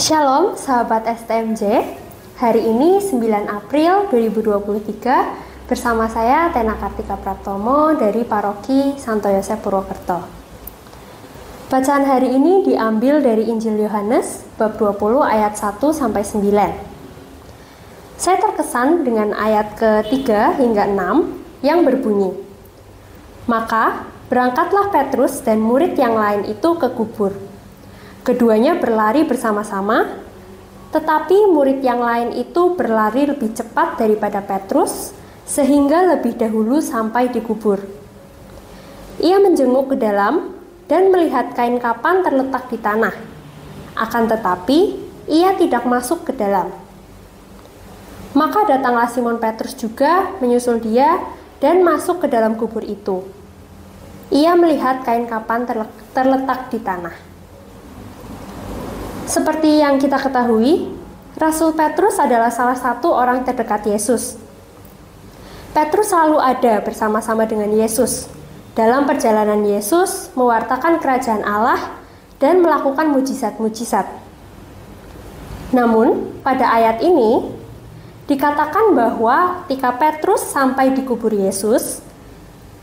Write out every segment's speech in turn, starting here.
Shalom sahabat STMJ. Hari ini 9 April 2023 bersama saya Tena Kartika Praptomo dari Paroki Santo Yosef Purwokerto. Bacaan hari ini diambil dari Injil Yohanes bab 20 ayat 1 sampai 9. Saya terkesan dengan ayat ke-3 hingga 6 yang berbunyi, "Maka berangkatlah Petrus dan murid yang lain itu ke kubur. Keduanya berlari bersama-sama, tetapi murid yang lain itu berlari lebih cepat daripada Petrus, sehingga lebih dahulu sampai di kubur. Ia menjenguk ke dalam dan melihat kain kapan terletak di tanah. Akan tetapi, ia tidak masuk ke dalam. Maka datanglah Simon Petrus juga menyusul dia dan masuk ke dalam kubur itu. Ia melihat kain kapan terletak di tanah." Seperti yang kita ketahui, Rasul Petrus adalah salah satu orang terdekat Yesus. Petrus selalu ada bersama-sama dengan Yesus dalam perjalanan Yesus mewartakan kerajaan Allah dan melakukan mujizat-mujizat. Namun, pada ayat ini dikatakan bahwa ketika Petrus sampai di kubur Yesus,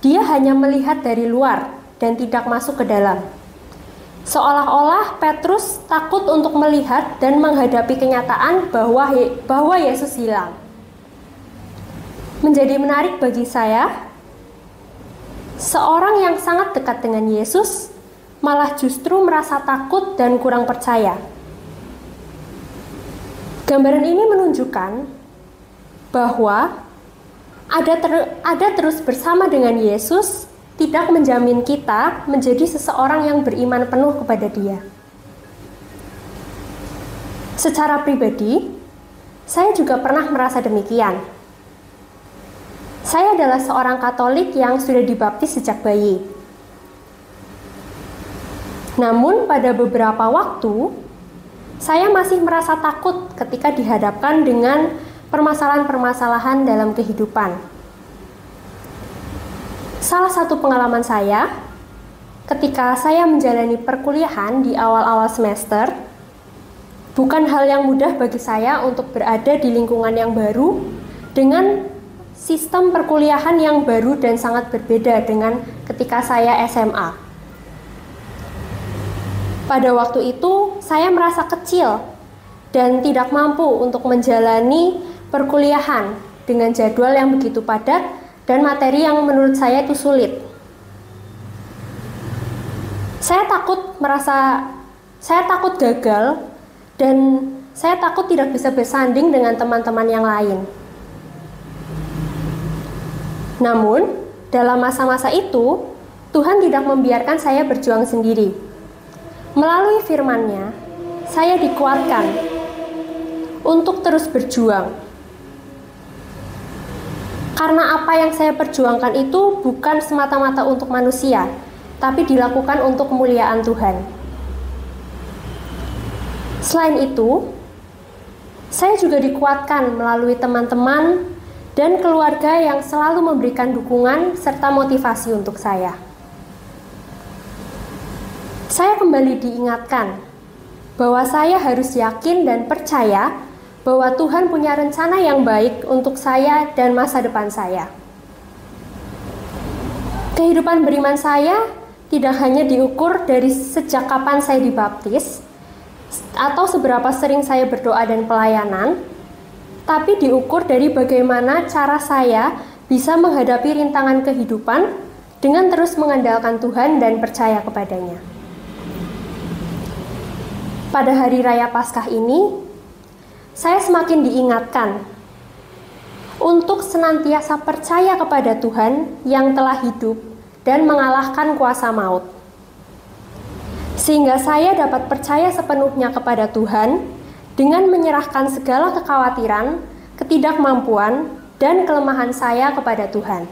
dia hanya melihat dari luar dan tidak masuk ke dalam. Seolah-olah Petrus takut untuk melihat dan menghadapi kenyataan bahwa Yesus hilang. Menjadi menarik bagi saya, seorang yang sangat dekat dengan Yesus malah justru merasa takut dan kurang percaya. Gambaran ini menunjukkan bahwa ada terus bersama dengan Yesus tidak menjamin kita menjadi seseorang yang beriman penuh kepada Dia. Secara pribadi, saya juga pernah merasa demikian. Saya adalah seorang Katolik yang sudah dibaptis sejak bayi. Namun pada beberapa waktu, saya masih merasa takut ketika dihadapkan dengan permasalahan-permasalahan dalam kehidupan. Salah satu pengalaman saya, ketika saya menjalani perkuliahan di awal-awal semester, bukan hal yang mudah bagi saya untuk berada di lingkungan yang baru dengan sistem perkuliahan yang baru dan sangat berbeda dengan ketika saya SMA. Pada waktu itu, saya merasa kecil dan tidak mampu untuk menjalani perkuliahan dengan jadwal yang begitu padat dan materi yang menurut saya itu sulit. Saya takut gagal dan saya takut tidak bisa bersanding dengan teman-teman yang lain. Namun, dalam masa-masa itu, Tuhan tidak membiarkan saya berjuang sendiri. Melalui firman-Nya, saya dikuatkan untuk terus berjuang. Karena apa yang saya perjuangkan itu bukan semata-mata untuk manusia, tapi dilakukan untuk kemuliaan Tuhan. Selain itu, saya juga dikuatkan melalui teman-teman dan keluarga yang selalu memberikan dukungan serta motivasi untuk saya. Saya kembali diingatkan bahwa saya harus yakin dan percaya bahwa Tuhan punya rencana yang baik untuk saya dan masa depan saya. Kehidupan beriman saya tidak hanya diukur dari sejak kapan saya dibaptis atau seberapa sering saya berdoa dan pelayanan, tapi diukur dari bagaimana cara saya bisa menghadapi rintangan kehidupan dengan terus mengandalkan Tuhan dan percaya kepadanya. Pada hari raya Paskah ini, saya semakin diingatkan untuk senantiasa percaya kepada Tuhan yang telah hidup dan mengalahkan kuasa maut. Sehingga saya dapat percaya sepenuhnya kepada Tuhan dengan menyerahkan segala kekhawatiran, ketidakmampuan, dan kelemahan saya kepada Tuhan.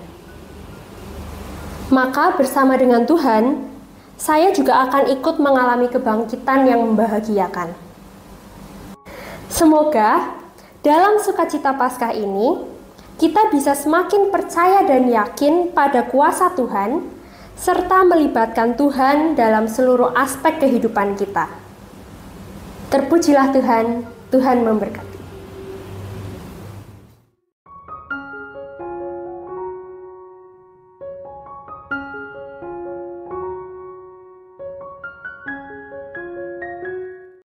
Maka bersama dengan Tuhan, saya juga akan ikut mengalami kebangkitan yang membahagiakan. Semoga dalam sukacita Paskah ini, kita bisa semakin percaya dan yakin pada kuasa Tuhan, serta melibatkan Tuhan dalam seluruh aspek kehidupan kita. Terpujilah Tuhan, Tuhan memberkati.